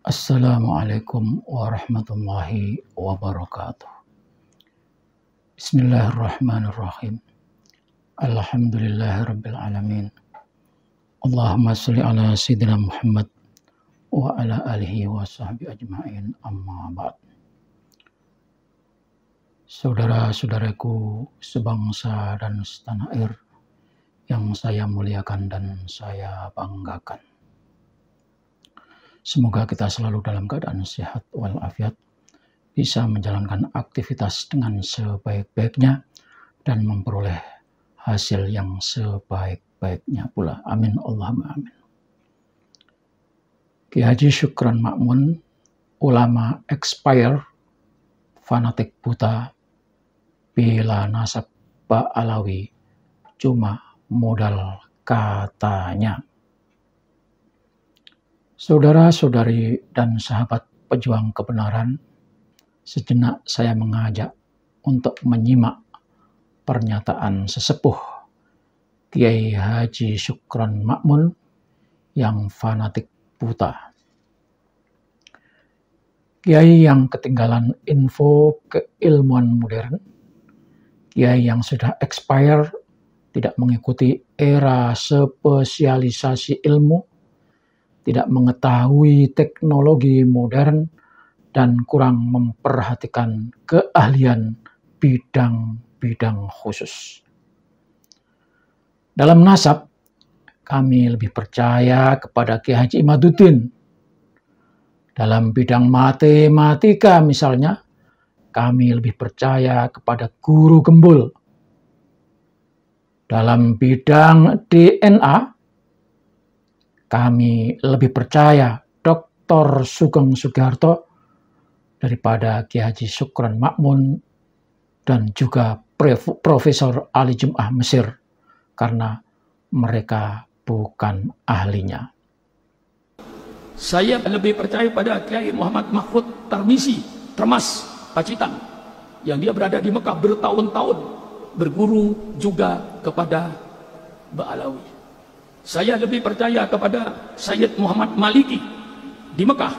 Assalamualaikum warahmatullahi wabarakatuh. Bismillahirrahmanirrahim. Alhamdulillahirabbil alamin. Allahumma shalli ala sayyidina Muhammad wa ala alihi wa sahbihi ajma'in, amma ba'd. Saudara-saudaraku sebangsa dan setanah air yang saya muliakan dan saya banggakan. Semoga kita selalu dalam keadaan sehat walafiat, bisa menjalankan aktivitas dengan sebaik-baiknya dan memperoleh hasil yang sebaik-baiknya pula. Amin Allahumma amin. Kiai Haji Syukron Ma'mun, ulama expire, fanatik buta, bila nasab Ba'alawi, cuma modal katanya. Saudara-saudari dan sahabat pejuang kebenaran, sejenak saya mengajak untuk menyimak pernyataan sesepuh Kiai Haji Syukron Ma'mun yang fanatik buta. Kiai yang ketinggalan info keilmuan modern, kiai yang sudah expire, tidak mengikuti era spesialisasi ilmu, tidak mengetahui teknologi modern, dan kurang memperhatikan keahlian bidang-bidang khusus. Dalam nasab, kami lebih percaya kepada Kiai Haji Imaduddin. Dalam bidang matematika misalnya, kami lebih percaya kepada Guru Gembul. Dalam bidang DNA, kami lebih percaya Dr. Sugeng Sugiharto daripada Kiai Haji Syukron Ma'mun dan juga Profesor Ali Jum'ah Mesir, karena mereka bukan ahlinya. Saya lebih percaya pada Kiai Muhammad Mahfud Tarmizi, Termas, Pacitan, yang dia berada di Mekah bertahun-tahun, berguru juga kepada Ba'alawi. Saya lebih percaya kepada Sayyid Muhammad Maliki di Mekah.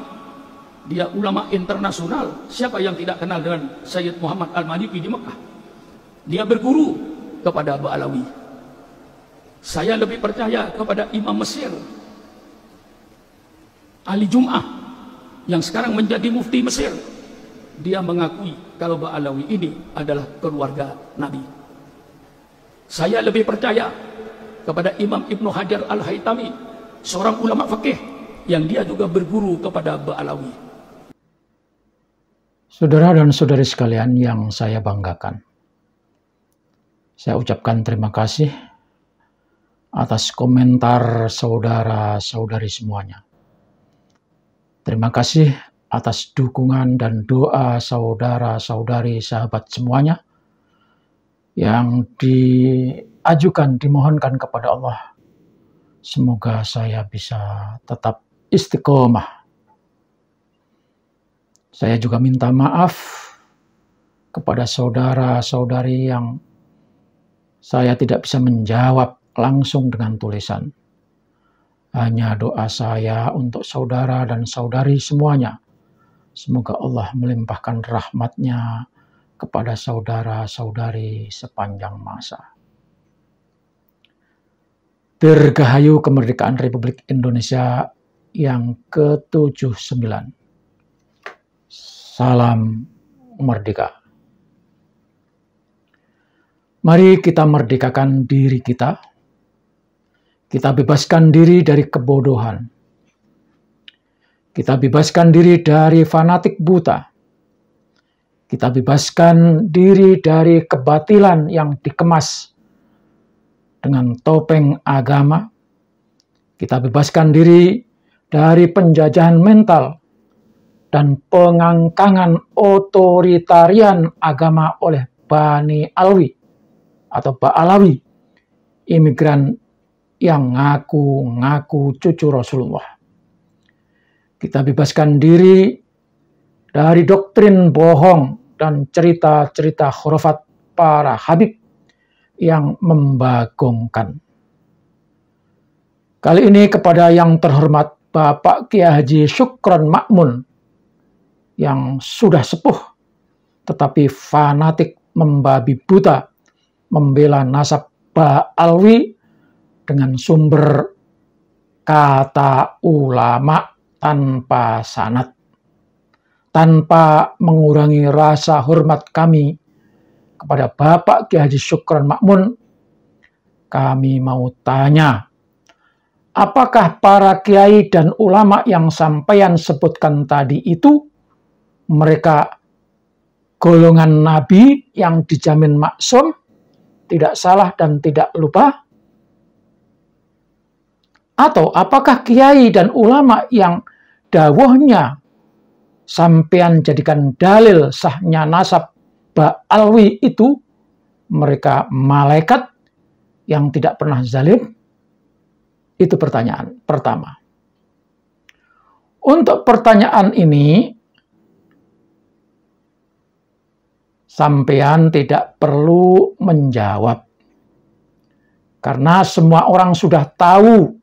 Dia ulama internasional. Siapa yang tidak kenal dengan Sayyid Muhammad Al-Maliki di Mekah? Dia berguru kepada Ba'alawi. Saya lebih percaya kepada Imam Mesir, Ali Jum'ah, yang sekarang menjadi mufti Mesir. Dia mengakui kalau Ba'alawi ini adalah keluarga Nabi. Saya lebih percaya kepada Imam Ibnu Hajar Al-Haytami, seorang ulama fikih yang dia juga berguru kepada Ba'alawi. Saudara dan saudari sekalian yang saya banggakan, saya ucapkan terima kasih atas komentar saudara-saudari semuanya. Terima kasih atas dukungan dan doa saudara-saudari sahabat semuanya yang diajukan, dimohonkan kepada Allah. Semoga saya bisa tetap istiqomah. Saya juga minta maaf kepada saudara-saudari yang saya tidak bisa menjawab langsung dengan tulisan. Hanya doa saya untuk saudara dan saudari semuanya. Semoga Allah melimpahkan rahmatnya kepada saudara-saudari sepanjang masa. Dirgahayu kemerdekaan Republik Indonesia yang ke-79. Salam merdeka. Mari kita merdekakan diri kita. Kita bebaskan diri dari kebodohan. Kita bebaskan diri dari fanatik buta. Kita bebaskan diri dari kebatilan yang dikemas dengan topeng agama. Kita bebaskan diri dari penjajahan mental dan pengangkangan otoritarian agama oleh Bani Alwi atau Ba'alawi, imigran yang ngaku-ngaku cucu Rasulullah. Kita bebaskan diri dari doktrin bohong dan cerita-cerita khurafat para habib yang membagongkan. Kali ini kepada yang terhormat Bapak Kiai Haji Syukron Makmun yang sudah sepuh tetapi fanatik membabi buta membela nasab Ba'alwi dengan sumber kata ulama tanpa sanad, tanpa mengurangi rasa hormat kami kepada Bapak Kiai Haji Syukron Makmun. Kami mau tanya, apakah para kiai dan ulama yang sampeyan sebutkan tadi itu mereka golongan nabi yang dijamin maksum, tidak salah dan tidak lupa? Atau apakah kiai dan ulama yang dawuhnya sampeyan jadikan dalil sahnya nasab Ba'alwi itu mereka malaikat yang tidak pernah zalim? Itu pertanyaan pertama. Untuk pertanyaan ini, sampean tidak perlu menjawab. Karena semua orang sudah tahu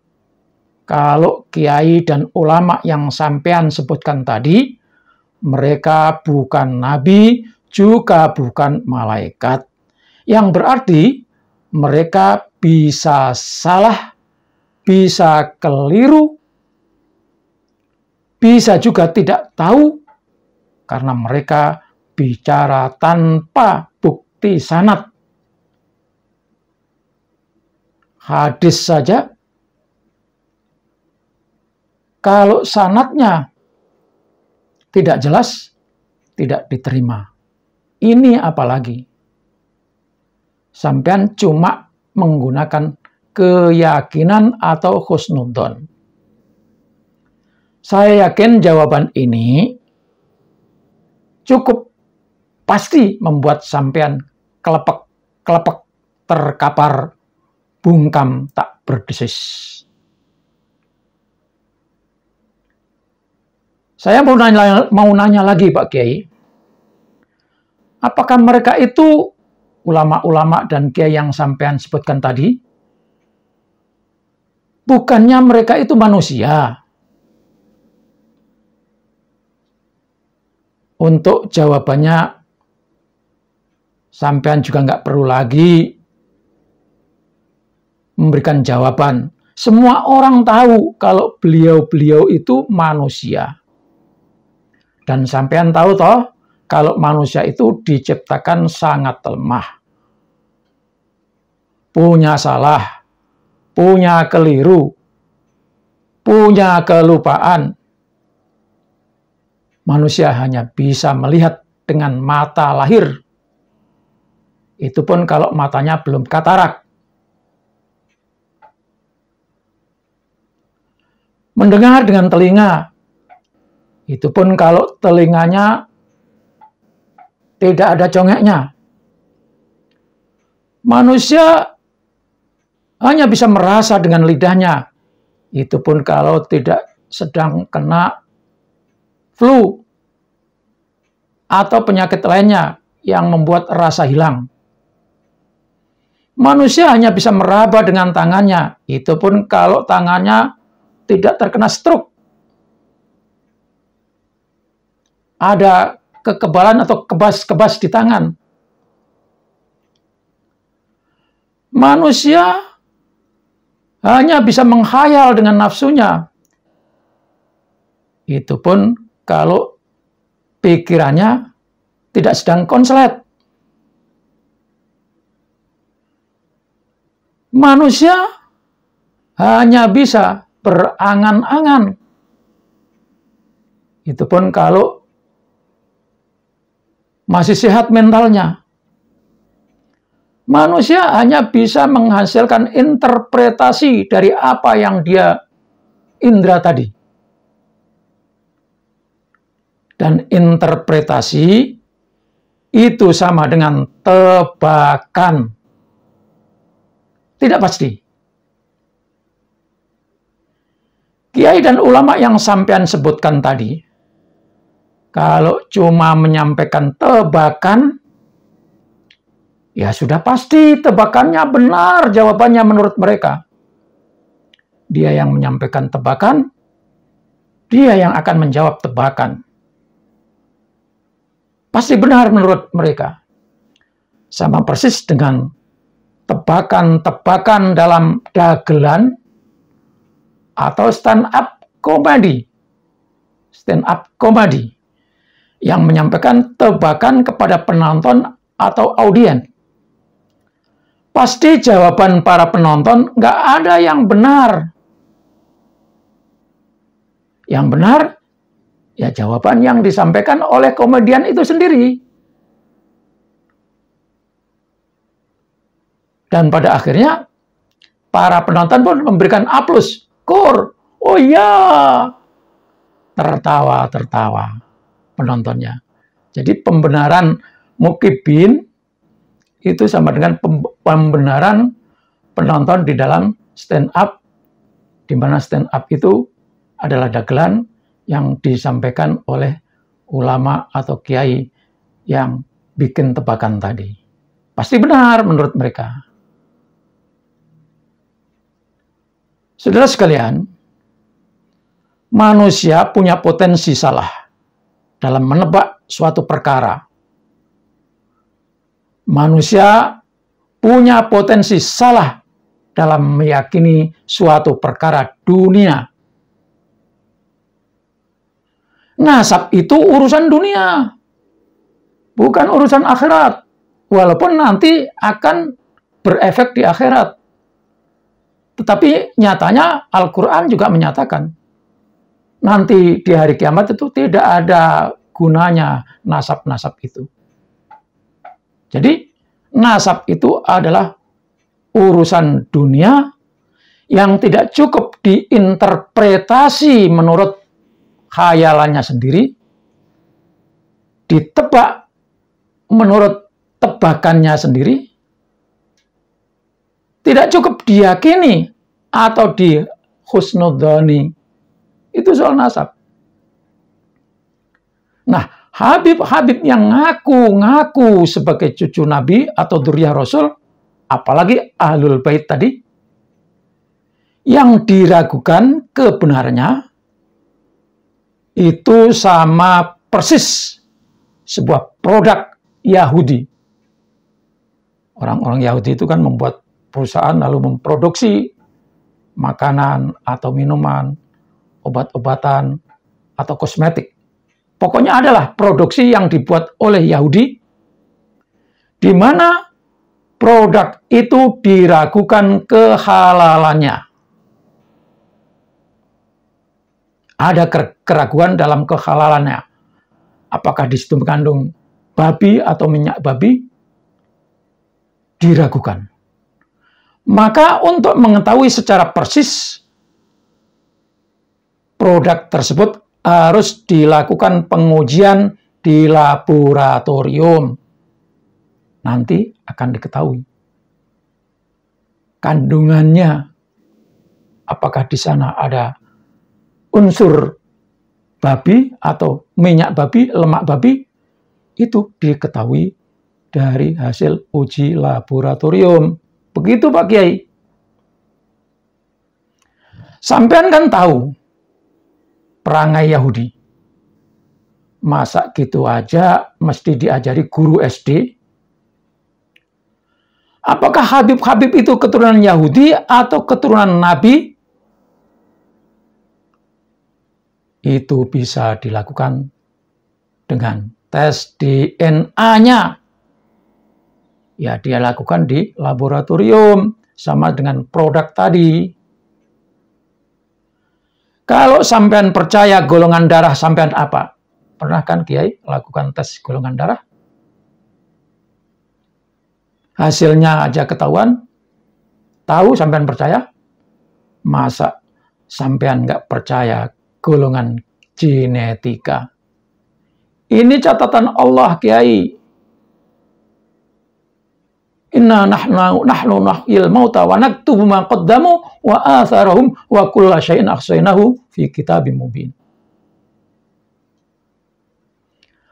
kalau kiai dan ulama yang sampean sebutkan tadi, mereka bukan nabi, juga bukan malaikat. Yang berarti mereka bisa salah, bisa keliru, bisa juga tidak tahu, karena mereka bicara tanpa bukti sanad. Hadis saja, kalau sanadnya tidak jelas, tidak diterima. Ini apalagi sampean cuma menggunakan keyakinan atau husnudzon. Saya yakin jawaban ini cukup pasti membuat sampean kelepek terkapar, bungkam tak berdesis. Saya mau nanya lagi Pak Kiai, apakah mereka itu ulama-ulama dan kiai yang sampean sebutkan tadi, bukannya mereka itu manusia? Untuk jawabannya, sampean juga nggak perlu lagi memberikan jawaban. Semua orang tahu kalau beliau-beliau itu manusia. Dan sampean tahu toh, kalau manusia itu diciptakan sangat lemah. Punya salah, punya keliru, punya kelupaan. Manusia hanya bisa melihat dengan mata lahir. Itu pun kalau matanya belum katarak. Mendengar dengan telinga. Itu pun kalau telinganya tidak ada congeknya. Manusia hanya bisa merasa dengan lidahnya. Itu pun kalau tidak sedang kena flu atau penyakit lainnya yang membuat rasa hilang. Manusia hanya bisa meraba dengan tangannya. Itu pun kalau tangannya tidak terkena stroke. Ada kekebalan atau kebas-kebas di tangan. Manusia hanya bisa menghayal dengan nafsunya. Itu pun kalau pikirannya tidak sedang konslet. Manusia hanya bisa berangan-angan. Itu pun kalau masih sehat mentalnya. Manusia hanya bisa menghasilkan interpretasi dari apa yang dia indra tadi. Dan interpretasi itu sama dengan tebakan. Tidak pasti. Kiai dan ulama yang sampean sebutkan tadi, kalau cuma menyampaikan tebakan, ya sudah pasti tebakannya benar jawabannya menurut mereka. Dia yang menyampaikan tebakan, dia yang akan menjawab tebakan. Pasti benar menurut mereka. Sama persis dengan tebakan-tebakan dalam dagelan atau stand-up comedy. Stand-up comedy yang menyampaikan tebakan kepada penonton atau audiens. Pasti jawaban para penonton nggak ada yang benar. Yang benar, ya jawaban yang disampaikan oleh komedian itu sendiri. Dan pada akhirnya, para penonton pun memberikan aplaus. Kur, oh ya, tertawa penontonnya. Jadi pembenaran Mukibin itu sama dengan pembenaran penonton di dalam stand up, di mana stand up itu adalah dagelan yang disampaikan oleh ulama atau kiai yang bikin tebakan tadi. Pasti benar menurut mereka. Saudara sekalian, manusia punya potensi salah dalam menebak suatu perkara. Manusia punya potensi salah dalam meyakini suatu perkara dunia. Nasab itu urusan dunia, bukan urusan akhirat. Walaupun nanti akan berefek di akhirat. Tetapi nyatanya Al-Quran juga menyatakan, nanti di hari kiamat itu tidak ada gunanya nasab-nasab itu. Jadi nasab itu adalah urusan dunia yang tidak cukup diinterpretasi menurut khayalannya sendiri, ditebak menurut tebakannya sendiri, tidak cukup diyakini atau dihusnudzoni. Itu soal nasab. Nah, Habib-habib yang ngaku-ngaku sebagai cucu Nabi atau dzurriyyah Rasul, apalagi Ahlul Bait tadi, yang diragukan kebenarannya, itu sama persis sebuah produk Yahudi. Orang-orang Yahudi itu kan membuat perusahaan lalu memproduksi makanan atau minuman, obat-obatan, atau kosmetik. Pokoknya adalah produksi yang dibuat oleh Yahudi, di mana produk itu diragukan kehalalannya. Ada keraguan dalam kehalalannya. Apakah di situ mengandung babi atau minyak babi? Diragukan. Maka untuk mengetahui secara persis produk tersebut harus dilakukan pengujian di laboratorium. Nanti akan diketahui kandungannya. Apakah di sana ada unsur babi atau minyak babi, lemak babi? Itu diketahui dari hasil uji laboratorium. Begitu Pak Kiai. Sampean kan tahu perangai Yahudi. Masa gitu aja mesti diajari guru SD? Apakah Habib-habib itu keturunan Yahudi atau keturunan Nabi? Itu bisa dilakukan dengan tes DNA-nya. Ya, dia lakukan di laboratorium sama dengan produk tadi. Kalau sampean percaya golongan darah sampean apa? Pernah kan Kiai lakukan tes golongan darah? Hasilnya aja ketahuan. Tahu sampean percaya? Masa sampean nggak percaya golongan genetika? Ini catatan Allah Kiai. Inna nahnu nahyil mauta wa naktubu ma qaddamu wa atharahum wa kulla syai'in ahsaynahu fi kitabim mubin.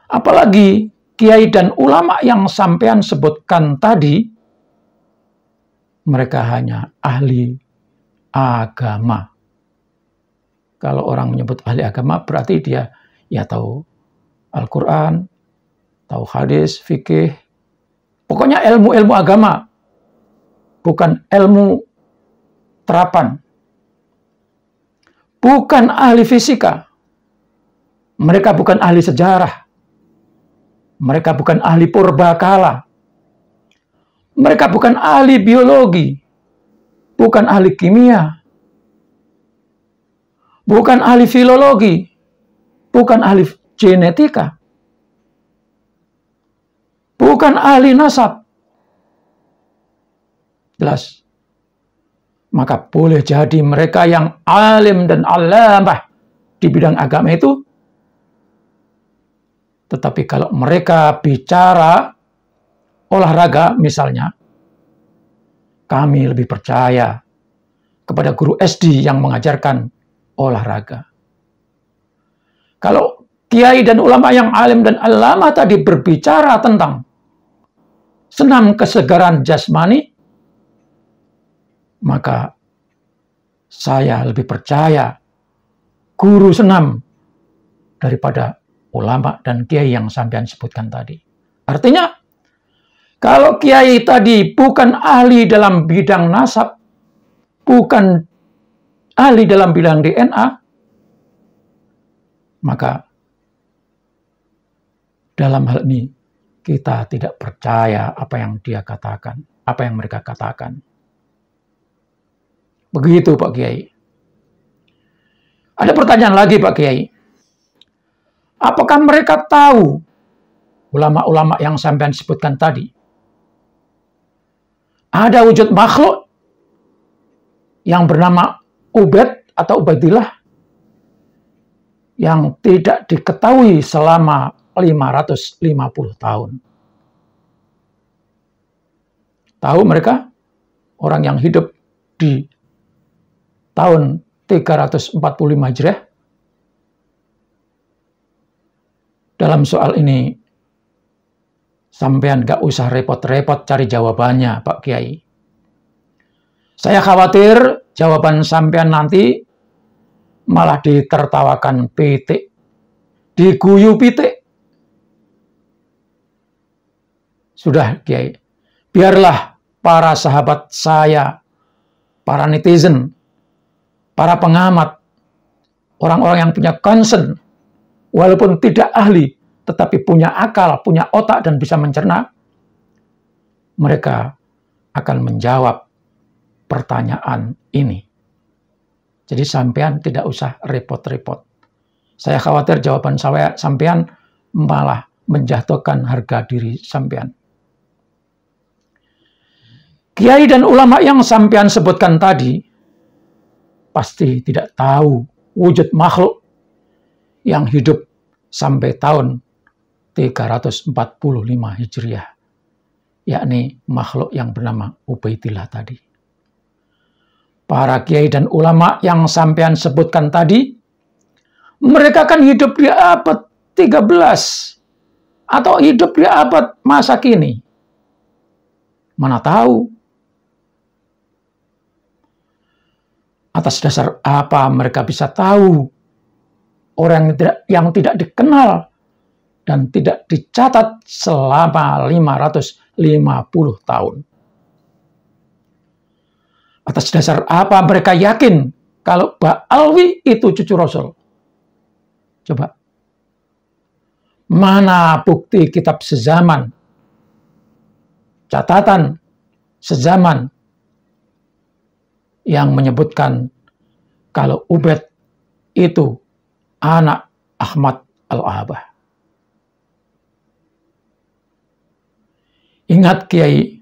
Apalagi kiai dan ulama yang sampean sebutkan tadi, mereka hanya ahli agama. Kalau orang menyebut ahli agama berarti dia ya tahu Al-Quran, tahu hadis, fikih, pokoknya ilmu-ilmu agama, bukan ilmu terapan. Bukan ahli fisika, mereka bukan ahli sejarah, mereka bukan ahli purbakala, mereka bukan ahli biologi, bukan ahli kimia, bukan ahli filologi, bukan ahli genetika, bukan ahli nasab. Jelas. Maka boleh jadi mereka yang alim dan alamah di bidang agama itu, tetapi kalau mereka bicara olahraga misalnya, kami lebih percaya kepada guru SD yang mengajarkan olahraga. Kalau kiai dan ulama yang alim dan alamah tadi berbicara tentang senam kesegaran jasmani, maka saya lebih percaya guru senam daripada ulama dan kiai yang sampean sebutkan tadi. Artinya, kalau kiai tadi bukan ahli dalam bidang nasab, bukan ahli dalam bidang DNA, maka dalam hal ini kita tidak percaya apa yang dia katakan, apa yang mereka katakan. Begitu Pak Kiai. Ada pertanyaan lagi Pak Kiai. Apakah mereka tahu ulama-ulama yang sampean sebutkan tadi? Ada wujud makhluk yang bernama Ubaid atau Ubaidillah yang tidak diketahui selama 550 tahun. Tahu mereka? Orang yang hidup di tahun 345 Hijriah. Dalam soal ini, sampean gak usah repot-repot cari jawabannya, Pak Kiai. Saya khawatir jawaban sampean nanti malah ditertawakan pitik, diguyu pitik. Sudah, Kiai. Biarlah para sahabat saya, para netizen, para pengamat, orang-orang yang punya concern, walaupun tidak ahli, tetapi punya akal, punya otak, dan bisa mencerna, mereka akan menjawab pertanyaan ini. Jadi sampean tidak usah repot-repot. Saya khawatir jawaban saya sampean malah menjatuhkan harga diri sampean. Kiai dan ulama yang sampean sebutkan tadi pasti tidak tahu wujud makhluk yang hidup sampai tahun 345 Hijriah, yakni makhluk yang bernama Ubaidillah tadi. Para kiai dan ulama yang sampean sebutkan tadi, mereka kan hidup di abad 13 atau hidup di abad masa kini. Mana tahu? Atas dasar apa mereka bisa tahu orang yang tidak dikenal dan tidak dicatat selama 550 tahun? Atas dasar apa mereka yakin kalau Ba'alwi itu cucu Rasul? Coba. Mana bukti kitab sezaman, catatan sezaman yang menyebutkan kalau Ubaid itu anak Ahmad Al-Abah? Ingat Kiai,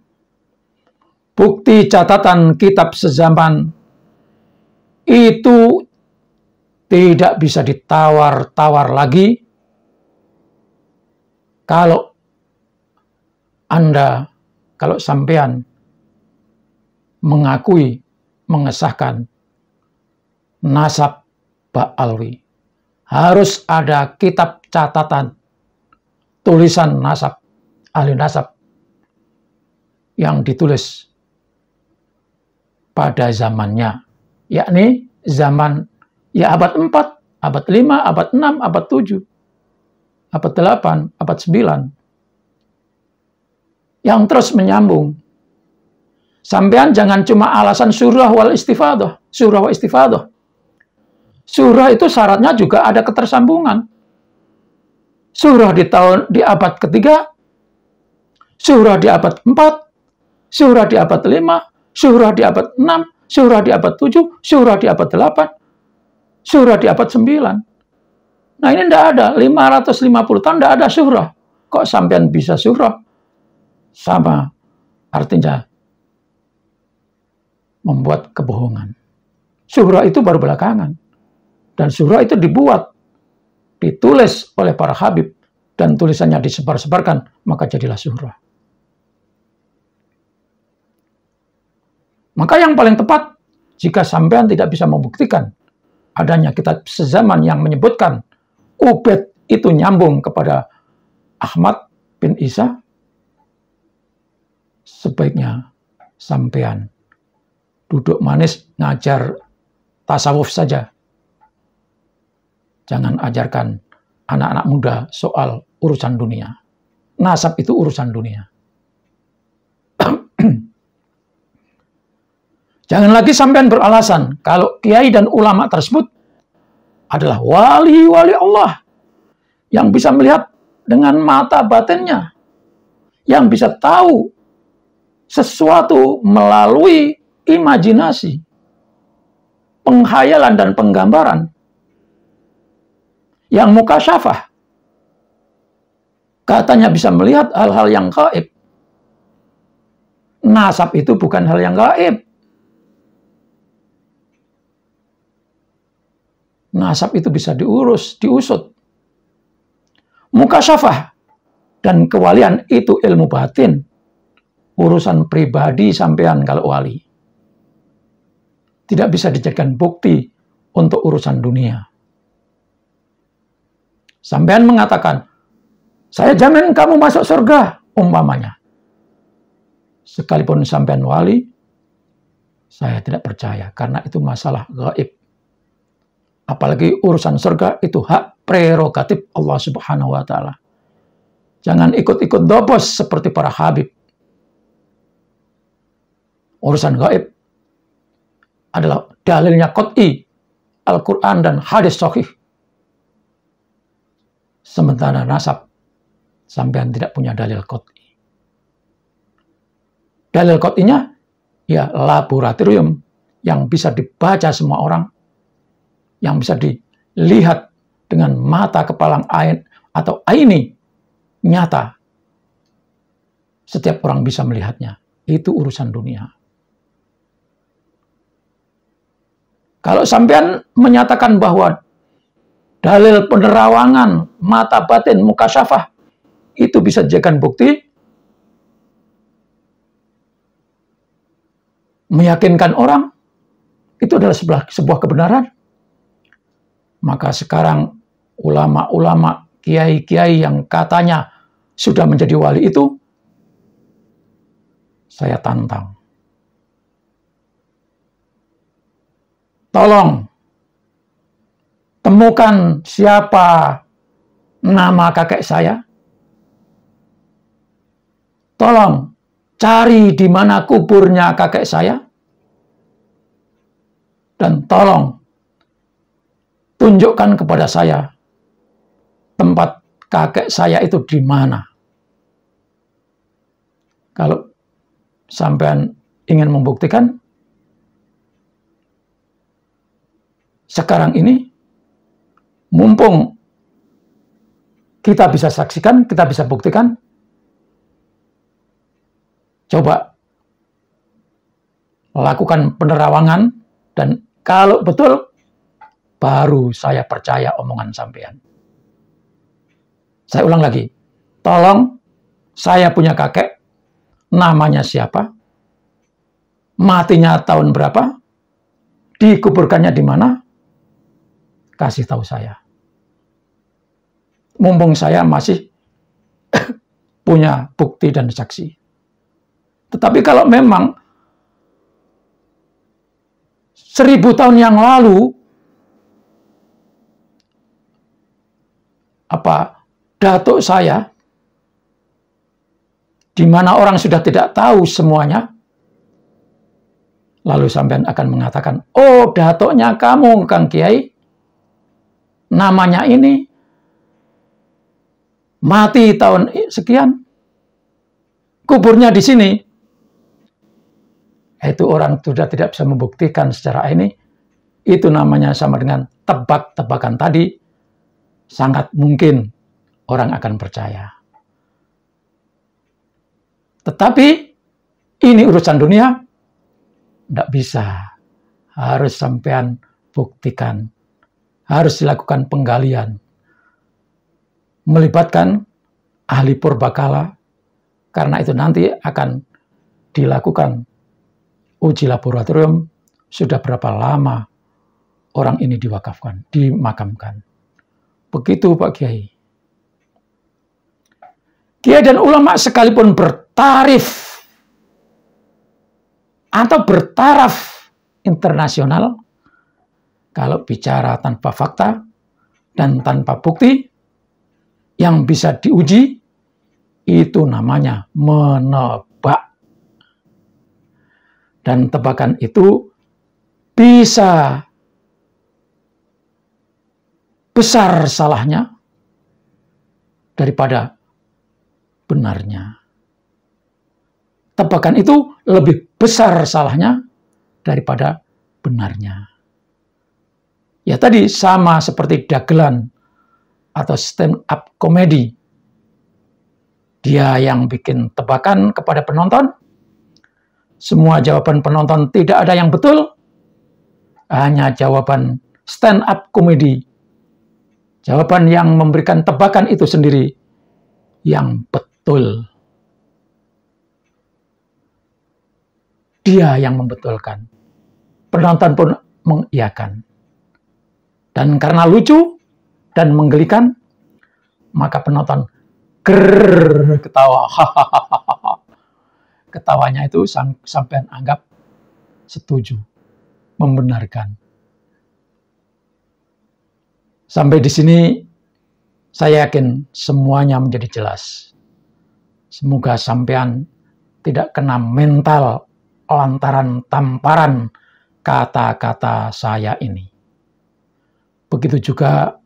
bukti catatan kitab sezaman itu tidak bisa ditawar-tawar lagi kalau Anda, kalau sampean mengakui, mengesahkan nasab Ba'alwi. Harus ada kitab catatan, tulisan nasab, ahli nasab yang ditulis pada zamannya, yakni zaman Ya abad 4, abad 5, abad 6, abad 7, abad 8, abad 9. Yang terus menyambung. Sampean jangan cuma alasan surah wal istifadah. Surah wal istifadah. Surah itu syaratnya juga ada ketersambungan. Surah di abad ketiga, surah di abad 4, surah di abad 5, surah di abad 6, surah di abad 7, surah di abad 8, surah di abad 9. Nah ini tidak ada, 550 tahun tidak ada surah. Kok sampean bisa surah? Sama artinya membuat kebohongan. Surah itu baru belakangan. Dan surah itu dibuat, ditulis oleh para habib, dan tulisannya disebar-sebarkan, maka jadilah surah. Maka yang paling tepat, jika sampean tidak bisa membuktikan adanya kitab sezaman yang menyebutkan Ubaid itu nyambung kepada Ahmad bin Isa, sebaiknya sampean duduk manis ngajar tasawuf saja. Jangan ajarkan anak-anak muda soal urusan dunia. Nasab itu urusan dunia. Jangan lagi sampean beralasan kalau kiai dan ulama tersebut adalah wali-wali Allah yang bisa melihat dengan mata batinnya, yang bisa tahu sesuatu melalui imajinasi, penghayalan dan penggambaran, yang mukasyafah, katanya bisa melihat hal-hal yang gaib. Nasab itu bukan hal yang gaib. Nasab itu bisa diurus, diusut. Mukasyafah dan kewalian itu ilmu batin. Urusan pribadi sampean kalau wali. Tidak bisa dijadikan bukti untuk urusan dunia. Sampean mengatakan, saya jamin kamu masuk surga, umpamanya. Sekalipun sampean wali, saya tidak percaya, karena itu masalah gaib. Apalagi urusan surga itu hak prerogatif Allah Subhanahu wa Ta'ala. Jangan ikut-ikut dobos seperti para habib. Urusan gaib adalah dalilnya qat'i, Al-Quran dan hadis sahih. Sementara nasab, sampean tidak punya dalil qat'i. Dalil qat'inya ya laboratorium yang bisa dibaca semua orang, yang bisa dilihat dengan mata kepalang ain atau aini, nyata. Setiap orang bisa melihatnya. Itu urusan dunia. Kalau sampean menyatakan bahwa dalil penerawangan mata batin mukasyafah itu bisa dijadikan bukti, meyakinkan orang, itu adalah sebuah kebenaran. Maka sekarang ulama-ulama, kiai-kiai yang katanya sudah menjadi wali itu, saya tantang. Tolong temukan siapa nama kakek saya. Tolong cari di mana kuburnya kakek saya. Dan tolong tunjukkan kepada saya tempat kakek saya itu di mana. Kalau sampean ingin membuktikan, sekarang ini, mumpung kita bisa saksikan, kita bisa buktikan, coba lakukan penerawangan, dan kalau betul, baru saya percaya omongan sampean. Saya ulang lagi, tolong, saya punya kakek, namanya siapa, matinya tahun berapa, dikuburkannya di mana, kasih tahu saya. Mumpung saya masih punya bukti dan saksi. Tetapi kalau memang 1000 tahun yang lalu datuk saya, di mana orang sudah tidak tahu semuanya, lalu sampean akan mengatakan, oh datuknya kamu Kang Kiai, namanya ini, mati tahun sekian, kuburnya di sini. Itu orang sudah tidak bisa membuktikan secara ini, itu namanya sama dengan tebak-tebakan tadi, sangat mungkin orang akan percaya. Tetapi ini urusan dunia, tidak bisa. Harus sampean buktikan. Harus dilakukan penggalian. Melibatkan ahli purbakala, karena itu nanti akan dilakukan uji laboratorium sudah berapa lama orang ini diwakafkan, dimakamkan. Begitu Pak Kiai. Kiai dan ulama sekalipun bertarif atau bertaraf internasional, kalau bicara tanpa fakta dan tanpa bukti yang bisa diuji, itu namanya menebak. Dan tebakan itu bisa besar salahnya daripada benarnya. Tebakan itu lebih besar salahnya daripada benarnya. Ya tadi sama seperti dagelan atau stand up comedy. Dia yang bikin tebakan kepada penonton, semua jawaban penonton tidak ada yang betul, hanya jawaban stand up comedy. Jawaban yang memberikan tebakan itu sendiri yang betul. Dia yang membetulkan. Penonton pun mengiyakan. Dan karena lucu dan menggelikan, maka penonton ketawa. Ketawanya itu sampai anggap setuju, membenarkan. Sampai di sini saya yakin semuanya menjadi jelas. Semoga sampean tidak kena mental lantaran tamparan kata-kata saya ini. Begitu juga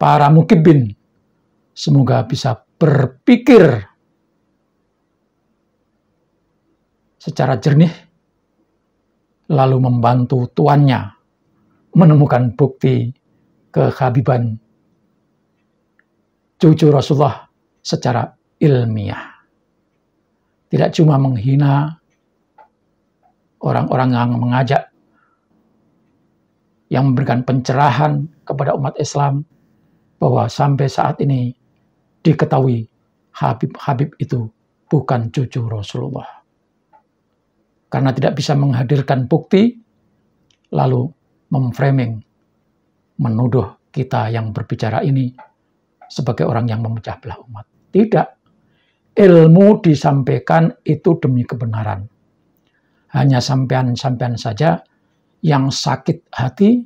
para mukibin, semoga bisa berpikir secara jernih, lalu membantu tuannya menemukan bukti kehabiban cucu Rasulullah secara ilmiah. Tidak cuma menghina orang-orang yang mengajak, yang memberikan pencerahan kepada umat Islam, bahwa sampai saat ini diketahui Habib itu bukan cucu Rasulullah. Karena tidak bisa menghadirkan bukti, lalu memframing, menuduh kita yang berbicara ini sebagai orang yang memecah belah umat. Tidak. Ilmu disampaikan itu demi kebenaran. Hanya sampean-sampean saja yang sakit hati,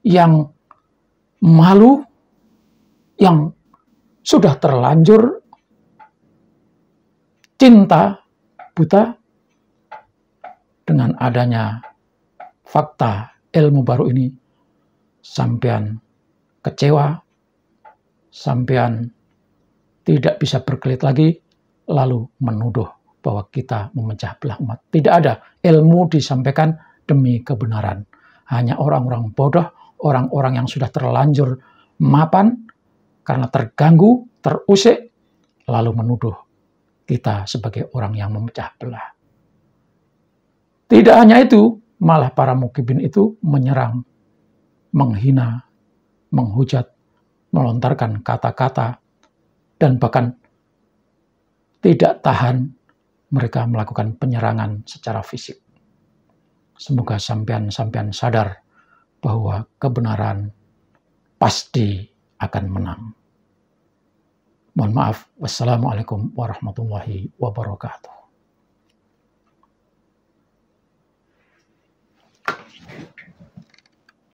yang malu, yang sudah terlanjur cinta buta dengan adanya fakta ilmu baru ini. Sampean kecewa, sampean tidak bisa berkelit lagi, lalu menuduh bahwa kita memecah belah umat. Tidak ada. Ilmu disampaikan demi kebenaran. Hanya orang-orang bodoh, orang-orang yang sudah terlanjur mapan karena terganggu, terusik, lalu menuduh kita sebagai orang yang memecah belah. Tidak hanya itu, malah para mukibin itu menyerang, menghina, menghujat, melontarkan kata-kata, dan bahkan tidak tahan mereka melakukan penyerangan secara fisik. Semoga sampean-sampean sadar bahwa kebenaran pasti akan menang. Mohon maaf. Wassalamualaikum warahmatullahi wabarakatuh.